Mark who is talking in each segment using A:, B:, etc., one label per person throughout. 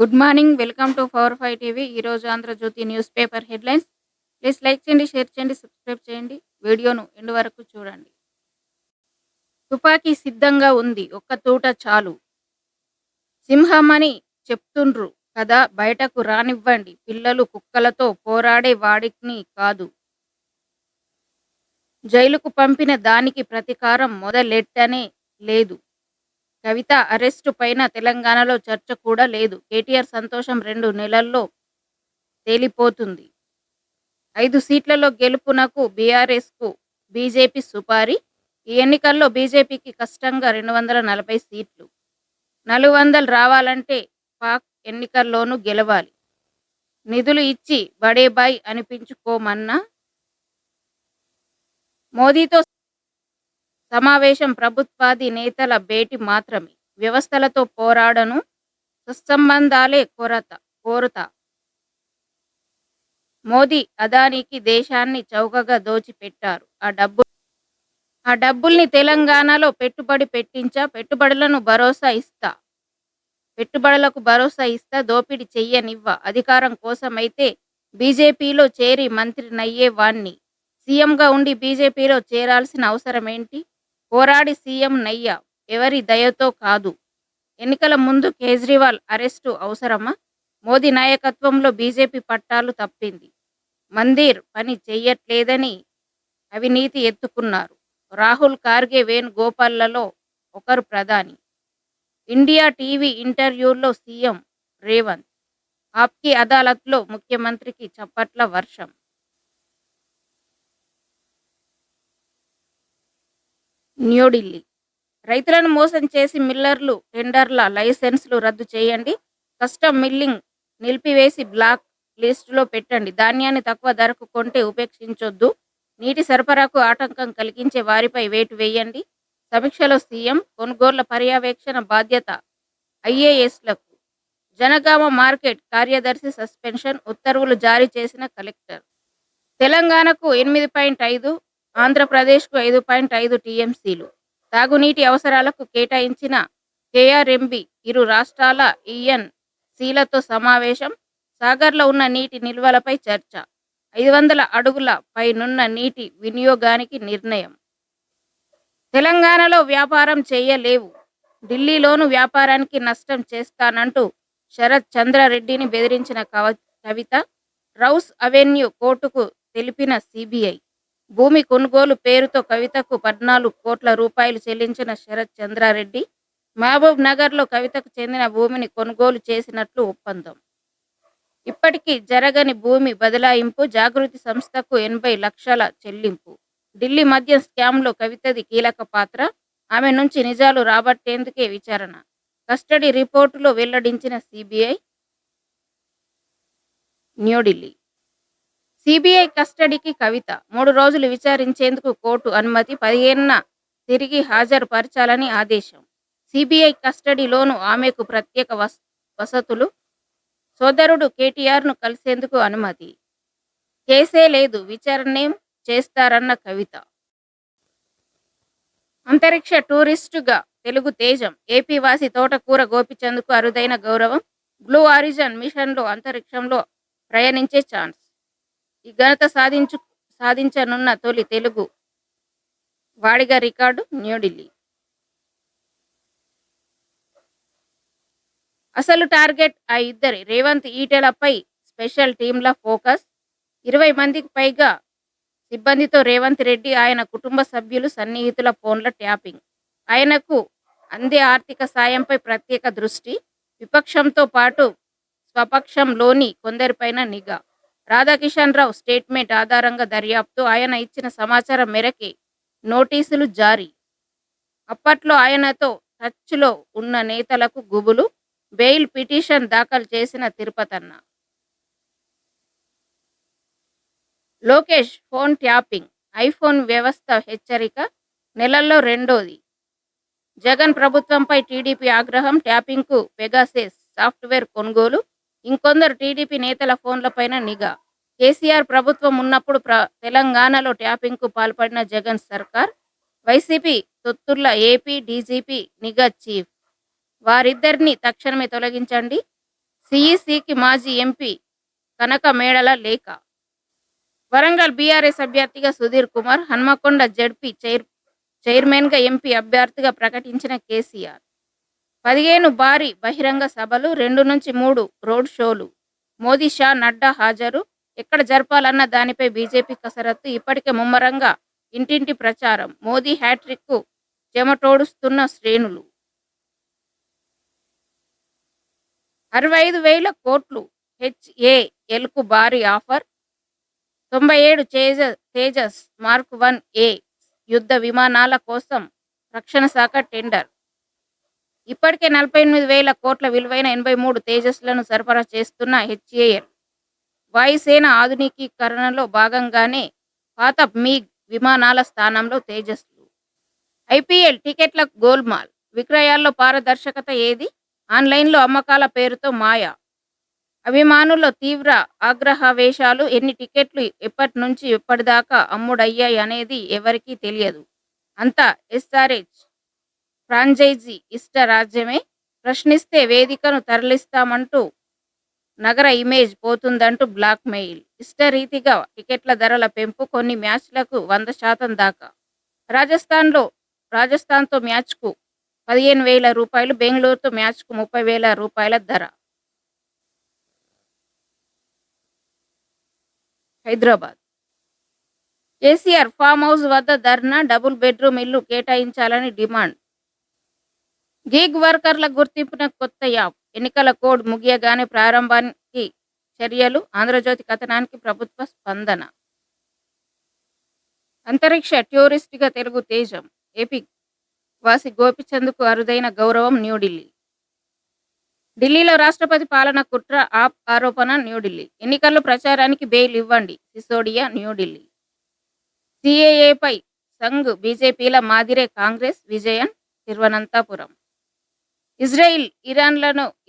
A: Good morning. Welcome to power 5 TV. ఈరోజు Andhra Jyothi news paper headlines. Please like చేయండి, share చేయండి, subscribe చేయండి. వీడియోను ఎండ్ వరకు చూడండి. తుపాకీ సిద్ధంగా ఉంది, ఒక్క తూట చాలు. సింహమని చెప్తుండ్రు కదా, బయటకు రానివ్వండి. పిల్లలు కుక్కలతో పోరాడే వాడిని కాదు. జైలుకు పంపిన దానికి ప్రతీకారం మొదలెట్టనే లేదు. కవిత అరెస్టు పైన తెలంగాణలో చర్చ కూడా లేదు. కేటీఆర్ సంతోషం 2 నెలల్లో తేలిపోతుంది. 5 సీట్లలో గెలుపునకు బీఆర్ఎస్కు బీజేపీ సుపారీ. ఈ ఎన్నికల్లో బీజేపీకి కష్టంగా 240 సీట్లు. 400 రావాలంటే పాక్ ఎన్నికల్లోనూ గెలవాలి. నిధులు ఇచ్చి బడేబాయ్ అనిపించుకోమన్నా మోదీతో సమావేశం ప్రభుత్వాది నేతల భేటీ మాత్రమే. వ్యవస్థలతో పోరాడను, సత్సంబంధాలే కోరతా. మోదీ అదానికి దేశాన్ని చౌకగా దోచిపెట్టారు. ఆ డబ్బుల్ని తెలంగాణలో పెట్టుబడి పెట్టించా. పెట్టుబడులకు భరోసా ఇస్తా. దోపిడీ చెయ్యనివ్వ. అధికారం కోసమైతే బీజేపీలో చేరి మంత్రినయ్యే వాణ్ణి. సీఎంగా ఉండి బీజేపీలో చేరాల్సిన అవసరమేంటి? పోరాడి సీఎం నయ్యా, ఎవరి దయతో కాదు. ఎన్నికల ముందు కేజ్రీవాల్ అరెస్టు అవసరమా? మోదీ నాయకత్వంలో బీజేపీ పట్టాలు తప్పింది. మందిర్ పని చెయ్యట్లేదని అవినీతి ఎత్తుకున్నారు. రాహుల్ ఖార్గే, వేణుగోపాల్లలో ఒకరు ప్రధాని. ఇండియా టీవీ ఇంటర్వ్యూలో సీఎం రేవంత్. ఆప్కి అదాలత్లో ముఖ్యమంత్రికి చప్పట్ల వర్షం. న్యూఢిల్లీ. రైతులను మోసం చేసి మిల్లర్లు టెండర్ల లైసెన్సులు రద్దు చేయండి. కస్టమ్ మిల్లింగ్ నిలిపివేసి బ్లాక్ లిస్టులో పెట్టండి. ధాన్యాన్ని తక్కువ ధరకు కొంటే ఉపేక్షించొద్దు. నీటి సరఫరాకు ఆటంకం కలిగించే వారిపై వేటు వేయండి. సమీక్షలో సీఎం. కొనుగోళ్ల పర్యవేక్షణ బాధ్యత ఐఏఎస్లకు. జనగామ మార్కెట్ కార్యదర్శి సస్పెన్షన్. ఉత్తర్వులు జారీ చేసిన కలెక్టర్. తెలంగాణకు 8.5, ఆంధ్రప్రదేశ్కు 5.5 టీఎంసీలు తాగునీటి అవసరాలకు కేటాయించిన కేఆర్ఎంబీ. ఇరు రాష్ట్రాల ఈఎన్సీలతో సమావేశం. సాగర్లో ఉన్న నీటి నిల్వలపై చర్చ. 500 అడుగుల పైనున్న నీటి వినియోగానికి నిర్ణయం. తెలంగాణలో వ్యాపారం చేయలేవు, ఢిల్లీలోనూ వ్యాపారానికి నష్టం చేస్తానంటూ శరత్ చంద్రారెడ్డిని బెదిరించిన కవిత. రౌస్ అవెన్యూ కోర్టుకు తెలిపిన సీబీఐ. భూమి కొనుగోలు పేరుతో కవితకు 14 కోట్ల రూపాయలు చెల్లించిన శరత్ చంద్రారెడ్డి. మహబూబ్ నగర్లో కవితకు చెందిన భూమిని కొనుగోలు చేసినట్లు ఒప్పందం. ఇప్పటికీ జరగని భూమి బదలాయింపు. జాగృతి సంస్థకు 80 లక్షల చెల్లింపు. ఢిల్లీ మద్యం స్కామ్లో కవితది కీలక పాత్ర. ఆమె నుంచి నిజాలు రాబట్టేందుకే విచారణ. కస్టడీ రిపోర్టులో వెల్లడించిన సీబీఐ. న్యూఢిల్లీ. సీబీఐ కస్టడీకి కవిత. 3 రోజులు విచారించేందుకు కోర్టు అనుమతి. 15న తిరిగి హాజరు పరచాలని ఆదేశం. సీబీఐ కస్టడీలోనూ ఆమెకు ప్రత్యేక వసతులు. సోదరుడు కేటీఆర్ను కలిసేందుకు అనుమతి. కేసే లేదు, విచారణేం చేస్తారన్న కవిత. అంతరిక్ష టూరిస్టుగా తెలుగు తేజం. ఏపీ వాసి తోటకూర గోపిచంద్కు అరుదైన గౌరవం. బ్లూ ఆరిజన్ మిషన్లో అంతరిక్షంలో ప్రయాణించే ఛాన్స్. ఈ ఘనత సాధించనున్న తొలి తెలుగు వాడిగా రికార్డు. న్యూఢిల్లీ. అసలు టార్గెట్ ఆ ఇద్దరి. రేవంత్ ఈటెలపై స్పెషల్ టీంల ఫోకస్. 20 మందికి పైగా సిబ్బందితో రేవంత్ రెడ్డి, ఆయన కుటుంబ సభ్యులు, సన్నిహితుల ఫోన్ల ట్యాపింగ్. ఆయనకు అందే ఆర్థిక సాయంపై ప్రత్యేక దృష్టి. విపక్షంతో పాటు స్వపక్షంలోని కొందరిపైన నిఘా. రాధాకిషన్ రావు స్టేట్మెంట్ ఆధారంగా దర్యాప్తు. ఆయన ఇచ్చిన సమాచారం మేరకే నోటీసులు జారీ. అప్పట్లో ఆయనతో టచ్లో ఉన్న నేతలకు గుబులు. బెయిల్ పిటిషన్ దాఖలు చేసిన Tirupathanna. Lokesh phone tapping. IPhone వ్యవస్థ హెచ్చరిక. నెలల్లో రెండోది. జగన్ ప్రభుత్వంపై టీడీపీ ఆగ్రహం. ట్యాపింగ్కు పెగాసెస్ సాఫ్ట్వేర్ కొనుగోలు. ఇంకొందరు టీడీపీ నేతల ఫోన్లపైన నిఘా. కేసీఆర్ ప్రభుత్వం ఉన్నప్పుడు తెలంగాణలో ట్యాపింగ్కు పాల్పడిన జగన్ సర్కార్. వైసీపీ తొత్తుర్ల ఏపీ డీజీపీ నిఘా చీఫ్. వారిద్దరిని తక్షణమే తొలగించండి. సీఈసీకి మాజీ ఎంపీ కనక మేడల లేఖ. వరంగల్ బీఆర్ఎస్ అభ్యర్థిగా సుధీర్ కుమార్, హన్మకొండ జడ్పీ చైర్మన్గా ఎంపీ అభ్యర్థిగా ప్రకటించిన కేసీఆర్. 15 భారీ బహిరంగ సభలు, 2-3 రోడ్ షోలు. మోదీ, షా, నడ్డా హాజరు. ఎక్కడ జరపాలన్న దానిపై బీజేపీ కసరత్తు. ఇప్పటికే ముమ్మరంగా ఇంటింటి ప్రచారం. మోదీ హ్యాట్రిక్కు చెమటోడుస్తున్న శ్రేణులు. 65,000 కోట్లు హెచ్ఏఎల్కు భారీ ఆఫర్. 97 తేజస్ మార్క్ 1A యుద్ధ విమానాల కోసం రక్షణ శాఖ టెండర్. ఇప్పటికే 48,000 కోట్ల విలువైన 83 తేజస్లను సరఫరా చేస్తున్న హెచ్ఏఎల్ వాయుసేన ఆధునికీకరణలో భాగంగానే పాత మిగ్ విమానాల స్థానంలో తేజస్లు. ఐపీఎల్ టికెట్ల గోల్మాల్. విక్రయాల్లో పారదర్శకత ఏది? ఆన్లైన్లో అమ్మకాల పేరుతో మాయ. అభిమానుల్లో తీవ్ర ఆగ్రహావేశాలు. ఎన్ని టికెట్లు ఎప్పటి నుంచి ఎప్పటిదాకా అమ్ముడయ్యాయి అనేది ఎవరికీ తెలియదు. అంతా ఎస్ఆర్హెచ్ ఫ్రాంచైజీ ఇష్ట రాజ్యమే. ప్రశ్నిస్తే వేదికను తరలిస్తామంటూ నగర ఇమేజ్ పోతుందంటూ బ్లాక్ మెయిల్. ఇష్టరీతిగా టికెట్ల ధరల పెంపు. కొన్ని మ్యాచ్లకు 100% దాకా. రాజస్థాన్తో మ్యాచ్కు 15,000 రూపాయలు, బెంగళూరుతో మ్యాచ్కు 30,000 రూపాయల ధర. హైదరాబాద్ కేసీఆర్ ఫామ్ హౌస్ వద్ద ధర్నా. డబుల్ బెడ్రూమ్ ఇల్లు కేటాయించాలని డిమాండ్. గిగ్ వర్కర్ల గుర్తింపున కొత్త యాప్. ఎన్నికల కోడ్ ముగియగానే ప్రారంభానికి చర్యలు. ఆంధ్రజ్యోతి కథనానికి ప్రభుత్వ స్పందన. అంతరిక్ష టూరిస్టుగా తెలుగు తేజం. ఏపీ వాసి గోపిచంద్కు అరుదైన గౌరవం న్యూఢిల్లీ. ఢిల్లీలో రాష్ట్రపతి పాలన కుట్ర, ఆప్ ఆరోపణ న్యూఢిల్లీ. ఎన్నికల్లో ప్రచారానికి బెయిల్ ఇవ్వండి సిసోడియా న్యూఢిల్లీ. సీఏఏపై సంఘ్ బీజేపీల మాదిరే కాంగ్రెస్ విజయన్ తిరువనంతపురం. ఇజ్రాయిల్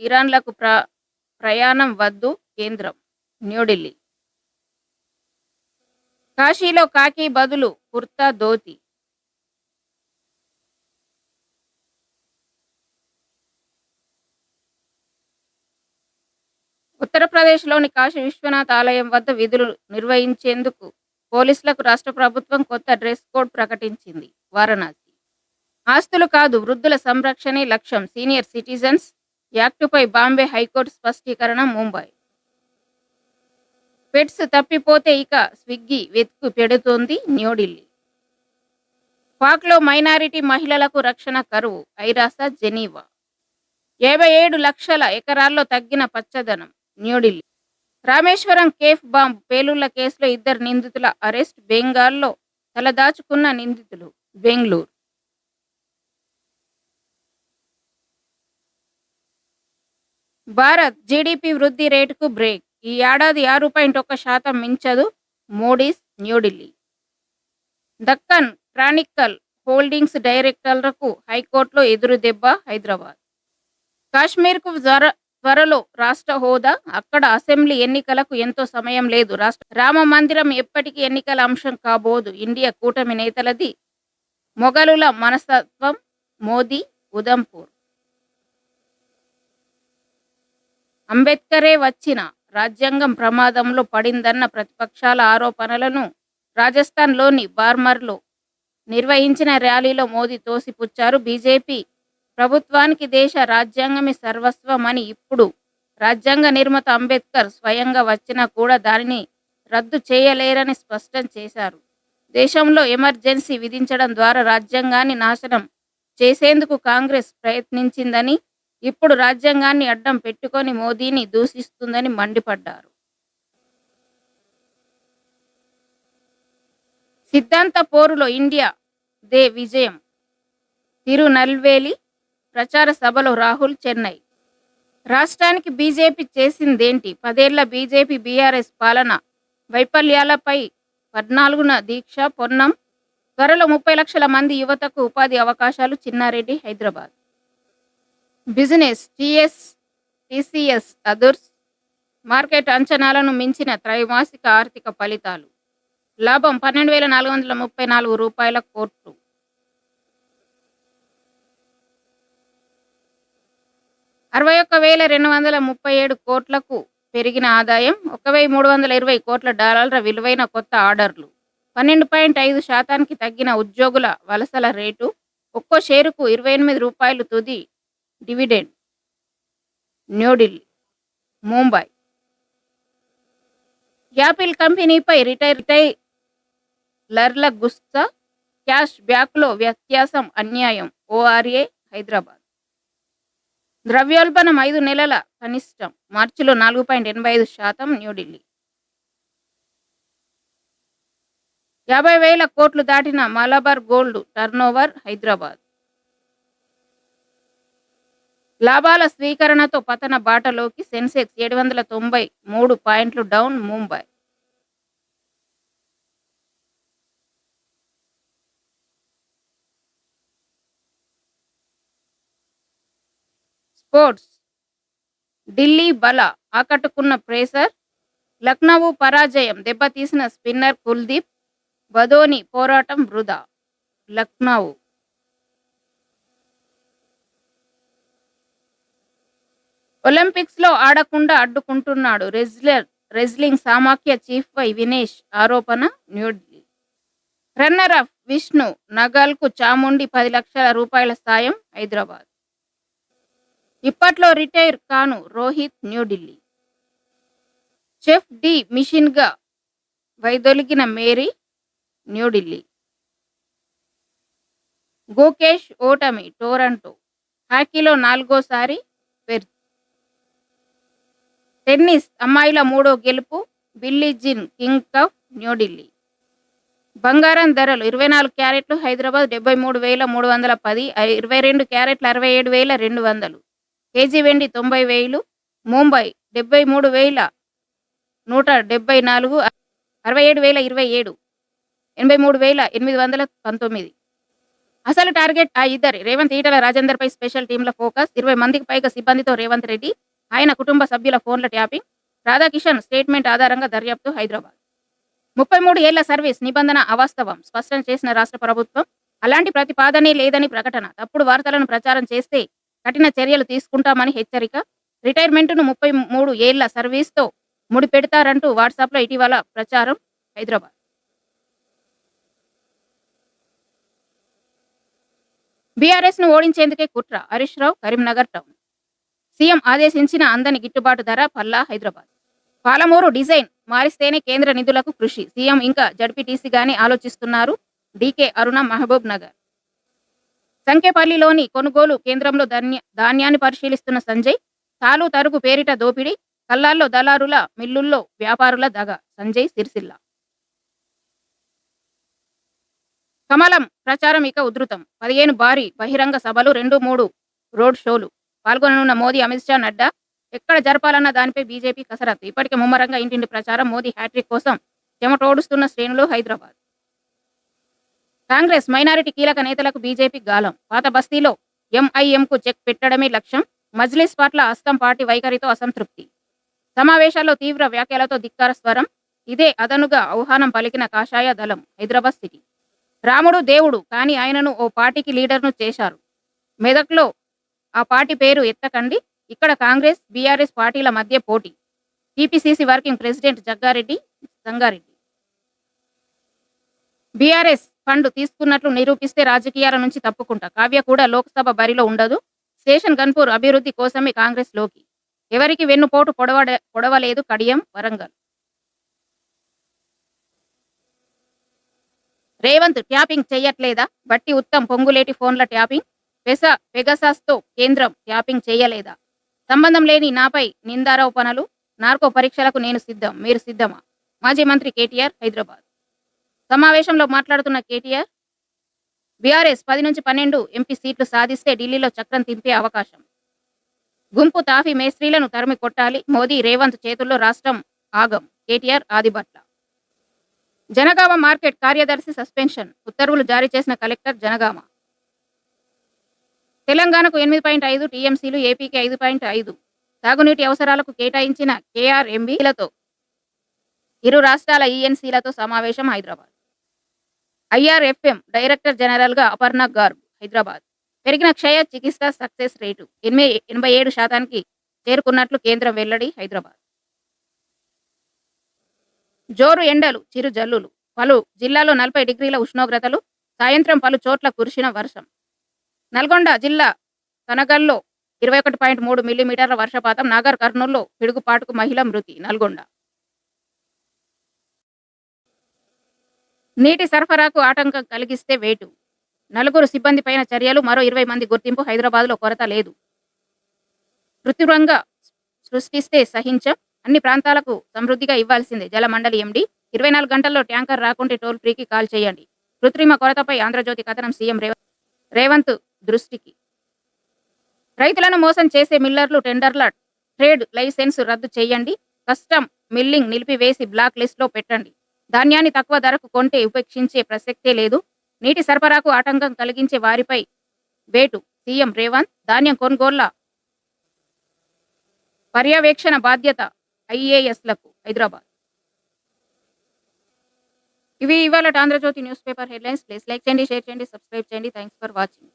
A: ఇరాన్లకు ప్రయాణం వద్దు కేంద్రం న్యూఢిల్లీ. కాశీలో కాకి బదులు కుర్తా ధోతి. ఉత్తరప్రదేశ్లోని కాశీ విశ్వనాథ్ ఆలయం వద్ద విధులు నిర్వహించేందుకు పోలీసులకు రాష్ట్ర ప్రభుత్వం కొత్త డ్రెస్ కోడ్ ప్రకటించింది. వారణాసి. ఆస్తులు కాదు, వృద్ధుల సంరక్షణే లక్ష్యం. సీనియర్ సిటిజన్స్ యాక్టుపై బాంబే హైకోర్టు స్పష్టీకరణ. ముంబై. పెట్స్ తప్పిపోతే ఇక స్విగ్గీ వెతుకు పెడుతోంది న్యూఢిల్లీ. పాక్లో మైనారిటీ మహిళలకు రక్షణ కరువు. ఐరాస, జెనీవా. 57 లక్షల ఎకరాల్లో తగ్గిన పచ్చదనం న్యూఢిల్లీ. రామేశ్వరం కేఫ్ బాంబ్ పేలుళ్ల కేసులో 2 నిందితుల అరెస్ట్. బెంగాల్లో తలదాచుకున్న నిందితులు. బెంగళూరు. భారత్ జీడీపీ వృద్ధి రేటుకు బ్రేక్. ఈ ఏడాది 6.1% మించదు. మోడీస్ న్యూఢిల్లీ. దక్కన్ క్రానికల్ హోల్డింగ్స్ డైరెక్టర్లకు హైకోర్టులో ఎదురుదెబ్బ. హైదరాబాద్. కాశ్మీర్కు త్వరలో రాష్ట్ర హోదా. అక్కడ అసెంబ్లీ ఎన్నికలకు ఎంతో సమయం లేదు. రామ మందిరం ఎప్పటికీ ఎన్నికల అంశం కాబోదు. ఇండియా కూటమి నేతలది మొఘలుల మనస్తత్వం. మోదీ. ఉదంపూర్. అంబేద్కరే వచ్చిన రాజ్యాంగం ప్రమాదంలో పడిందన్న ప్రతిపక్షాల ఆరోపణలను రాజస్థాన్లోని బార్మర్లో నిర్వహించిన ర్యాలీలో మోదీ తోసిపుచ్చారు. బీజేపీ ప్రభుత్వానికి దేశ రాజ్యాంగమే సర్వస్వమని, ఇప్పుడు రాజ్యాంగ నిర్మాత అంబేద్కర్ స్వయంగా వచ్చినా కూడా దానిని రద్దు చేయలేరని స్పష్టం చేశారు. దేశంలో ఎమర్జెన్సీ విధించడం ద్వారా రాజ్యాంగాన్ని నాశనం చేసేందుకు కాంగ్రెస్ ప్రయత్నించిందని, ఇప్పుడు రాజ్యాంగాన్ని అడ్డం పెట్టుకొని మోదీని దూషిస్తుందని మండిపడ్డారు. సిద్ధాంత పోరులో ఇండియా దే విజయం. తిరునల్వేలి ప్రచార సభలో రాహుల్. చెన్నై. రాష్ట్రానికి బీజేపీ చేసిందేంటి? 10 ఏళ్ల బీజేపీ బీఆర్ఎస్ పాలన వైఫల్యాలపై 14న దీక్ష. పొన్నం. త్వరలో 30 లక్షల మంది యువతకు ఉపాధి అవకాశాలు. చిన్నారెడ్డి. హైదరాబాద్. బిజినెస్. టీసీఎస్ అదుర్స్. మార్కెట్ అంచనాలను మించిన త్రైమాసిక ఆర్థిక ఫలితాలు. లాభం 12,434 రూపాయల కోట్లు. 61,237 కోట్లకు పెరిగిన ఆదాయం, 1,320 కోట్ల డాలర్ల విలువైన కొత్త ఆర్డర్లు, 12.5% తగ్గిన ఉద్యోగుల వలసల రేటు, ఒక్కో షేరుకు రూ. 28 తుది dividend. New Delhi, Mumbai. Apple కంపెనీపై రిటైలర్ల గుస్సా, cash బ్యాక్లో వ్యత్యాసం అన్యాయం. ఓఆర్ఏ, హైదరాబాద్. ద్రవ్యోల్బణం 5 నెలల కనిష్టం, మార్చిలో 4.85%. న్యూఢిల్లీ. 50,000 కోట్లు దాటిన మలబార్ గోల్డ్ టర్నోవర్, హైదరాబాద్. లాభాల స్వీకరణతో పతన బాటలోకి, సెన్సెక్స్ 793 పాయింట్లు డౌన్. ముంబై. స్పోర్ట్స్. ఢిల్లీ బల ఆకట్టుకున్న పేసర్, లక్నో పరాజయం దెబ్బతీసిన స్పిన్నర్ కుల్దీప్, బదోని పోరాటం వృధా. లక్నో. ఒలింపిక్స్లో ఆడకుండా అడ్డుకుంటున్నాడు రెజ్లింగ్ సమాఖ్య చీఫ్పై వినేష్ ఆరోపణ. న్యూఢిల్లీ. రన్నర్ అప్ విష్ణు నగల్కు చాముండి 10 లక్షల రూపాయల సాయం, హైదరాబాద్. ఇప్పట్లో రిటైర్ కాను Rohit, New Delhi. Chef D మిషన్గా వైదొలిగిన Mary, New Delhi. Gukesh ఓటమి టొరంటో, హాకీలో 4వసారి పెర్త్. టెన్నిస్ అమ్మాయిల 3వ గెలుపు, Billie Jean King cup, New Delhi. బంగారం ధరలు 24 క్యారెట్లు హైదరాబాద్ 73,310, 22 క్యారెట్లు 67,200. కేజీ వెండి 90,000. ముంబై 73,174, 67,027, 83,819. అసలు టార్గెట్ ఆ ఇద్దరి. రేవంత్, ఈటల రాజేందర్పై స్పెషల్ టీంల ఫోకస్. 20 మందికి పైగా సిబ్బందితో రేవంత్ రెడ్డి, ఆయన కుటుంబ సభ్యుల ఫోన్ల ట్యాపింగ్. రాధాకిషన్ స్టేట్మెంట్ ఆధారంగా దర్యాప్తు, హైదరాబాద్. 33 ఏళ్ల సర్వీస్ నిబంధన అవాస్తవం, స్పష్టం చేసిన రాష్ట్ర ప్రభుత్వం. అలాంటి ప్రతిపాదనే లేదని ప్రకటన. తప్పుడు వార్తలను ప్రచారం చేస్తే కఠిన చర్యలు తీసుకుంటామని హెచ్చరిక. రిటైర్మెంట్ను 33 ఏళ్ల సర్వీస్తో ముడిపెడతారంటూ వాట్సాప్లో ఇటీవల ప్రచారం, హైదరాబాద్. బీఆర్ఎస్ను ఓడించేందుకే కుట్ర, హరీష్ రావు, కరీంనగర్ టౌన్. సీఎం ఆదేశించిన అందని గిట్టుబాటు ధర, పల్లా, హైదరాబాద్. పాలమూరు డిజైన్ మారిస్తేనే కేంద్ర నిధులకు కృషి, సీఎం ఇంకా జడ్పీటీసీగానే ఆలోచిస్తున్నారు. డీకే అరుణ, మహబూబ్ నగర్. సంకేపల్లిలోని కొనుగోలు కేంద్రంలో ధాన్యాన్ని పరిశీలిస్తున్న సంజయ్, తాలు తరుగు పేరిట దోపిడీ, కల్లాల్లో దళారుల, మిల్లుల్లో వ్యాపారుల దగ. సంజయ్, సిరిసిల్ల. కమలం ప్రచారం ఇక ఉధృతం, 15 భారీ బహిరంగ సభలు, 2-3 రోడ్ షోలు. పాల్గొననున్న మోదీ, అమిత్ షా, నడ్డా. ఎక్కడ జరపాలన్న దానిపై బీజేపీ కసరత్తు. ఇప్పటికే ముమ్మరంగా ఇంటింటి ప్రచారం. మోదీ హ్యాట్రిక్ కోసం చెమటోడుస్తున్న శ్రేణులు, హైదరాబాద్. కాంగ్రెస్ మైనారిటీ కీలక నేతలకు బీజేపీ గాలం. పాత బస్తీలో ఎంఐఎంకు చెక్ పెట్టడమే లక్ష్యం. మజ్లిస్ పట్ల అస్తం పార్టీ వైఖరితో అసంతృప్తి. సమావేశాల్లో తీవ్ర వ్యాఖ్యలతో ధిక్కార స్వరం. ఇదే అదనుగా ఆహ్వానం పలికిన కాషాయ దళం, హైదరాబాద్ సిటీ. రాముడు దేవుడు, కానీ ఆయనను ఓ పార్టీకి లీడర్ను చేశారు. మెదక్లో ఆ పార్టీ పేరు ఎత్తకండి. ఇక్కడ కాంగ్రెస్, బీఆర్ఎస్ పార్టీల మధ్య పోటీ. TPCC working president Jagga Reddy, Sangareddy. BRS fund తీసుకున్నట్లు నిరూపిస్తే రాజకీయాల నుంచి తప్పుకుంటా. కావ్య కూడా లోక్సభ బరిలో ఉండదు. స్టేషన్ గన్పూర్ అభివృద్ధి కోసమే కాంగ్రెస్లోకి. ఎవరికి వెన్నుపోటు పొడవలేదు. కడియం, వరంగల్. రేవంత్ ట్యాపింగ్ చెయ్యట్లేదా? బట్టి ఉత్తమ్, పొంగులేటి ఫోన్ల ట్యాపింగ్. పెగసాస్తో కేంద్రం ట్యాపింగ్ చేయలేదా? సంబంధం లేని నాపై నిందారోపణలు. నార్కో పరీక్షలకు నేను సిద్ధం, మీరు సిద్ధమా? మాజీ మంత్రి కేటీఆర్, హైదరాబాద్. సమావేశంలో మాట్లాడుతున్న కేటీఆర్, బీఆర్ఎస్ 10-12 ఎంపీ సీట్లు సాధిస్తే ఢిల్లీలో చక్రం తింపే అవకాశం. గుంపు తాఫీ మేస్త్రీలను తరిమి కొట్టాలి. మోదీ, రేవంత్ చేతుల్లో రాష్ట్రం ఆగం. కేటీఆర్, ఆదిబట్ల. జనగామ మార్కెట్ కార్యదర్శి సస్పెన్షన్. ఉత్తర్వులు జారీ చేసిన కలెక్టర్ జనగామ. తెలంగాణకు 8.5 టీఎంసీలు, ఏపీకి 5.5. తాగునీటి అవసరాలకు కేటాయించిన కేఆర్ఎంబీలతో ఇరు రాష్ట్రాల ఈఎన్సీలతో సమావేశం, హైదరాబాద్. ఐఆర్ఎఫ్ఎం డైరెక్టర్ జనరల్గా అపర్ణ గార్గ్, హైదరాబాద్. పెరిగిన క్షయ చికిత్స సక్సెస్ రేటు 87% చేరుకున్నట్లు కేంద్రం వెల్లడి. హైదరాబాద్. జోరు ఎండలు, చిరు జల్లులు. పలు జిల్లాల్లో 40 డిగ్రీల ఉష్ణోగ్రతలు. సాయంత్రం పలు చోట్ల కురిసిన వర్షం. నల్గొండ జిల్లా కనగల్లో 21.3 మిల్లీమీటర్ల వర్షపాతం. నాగర్ కర్నూల్లో పిడుగుపాటుకు మహిళ మృతి. నల్గొండ. నీటి సరఫరాకు ఆటంకం కలిగిస్తే వేటు. 4 సిబ్బందిపైన చర్యలు. మరో 20 మంది గుర్తింపు. హైదరాబాద్లో కొరత లేదు. కృత్రిమంగా సృష్టిస్తే సహించం. అన్ని ప్రాంతాలకు సమృద్ధిగా ఇవ్వాల్సిందే. జలమండలి ఎండీ. 24 గంటల్లో ట్యాంకర్ రాకుంటే టోల్ ఫ్రీకి కాల్ చేయండి. కృత్రిమ కొరతపై ఆంధ్రజ్యోతి కథనం. సీఎం రేవంత్ దృష్టికి. రైతులను మోసం చేసే మిల్లర్లు, టెండర్ల ట్రేడ్ లైసెన్స్ రద్దు చేయండి. కస్టమ్ మిల్లింగ్ నిలిపివేసి బ్లాక్ లిస్ట్లో పెట్టండి. ధాన్యాన్ని తక్కువ ధరకు కొంటే ఉపేక్షించే ప్రసక్తే లేదు. నీటి సరఫరాకు ఆటంకం కలిగించే వారిపై వేటు. సీఎం రేవంత్. ధాన్యం కొనుగోళ్ల పర్యవేక్షణ బాధ్యత ఐఏఎస్లకు. హైదరాబాద్. ఇవి ఇవాళ Andhra Jyothy news paper headlines. Please like చేయండి, షేర్ చేయండి, సబ్స్క్రైబ్ చేయండి. Thanks for watching.